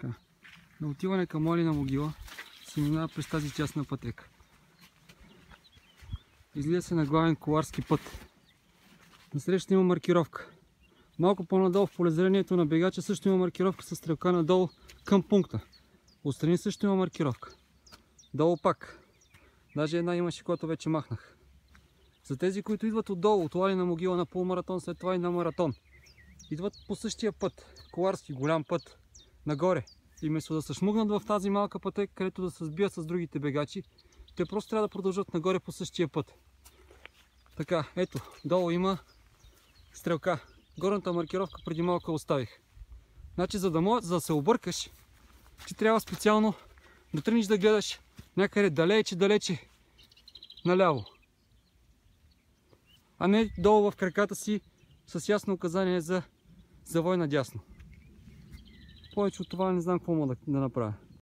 Така. На отиване към Олина могила се минава през тази част на пътека. Излиза се на главен коларски път. Насреща има маркировка. Малко по-надолу в полезрението на бегача също има маркировка с стрелка надолу към пункта. Отстрани също има маркировка. Долу пак. Даже една имаше, която вече махнах. За тези, които идват отдолу, от Олина могила на полумаратон, след това и на маратон, идват по същия път, коларски голям път, нагоре. И вместо да се шмугнат в тази малка пътека, където да се сбият с другите бегачи, те просто трябва да продължат нагоре по същия път. Така, ето, долу има стрелка. Горната маркировка преди малко оставих. Значи, за да се объркаш, ти трябва специално да тръгнеш да гледаш някъде далече наляво. А не долу в краката си с ясно указание за завой надясно. Повече от това не знам какво мога да направя.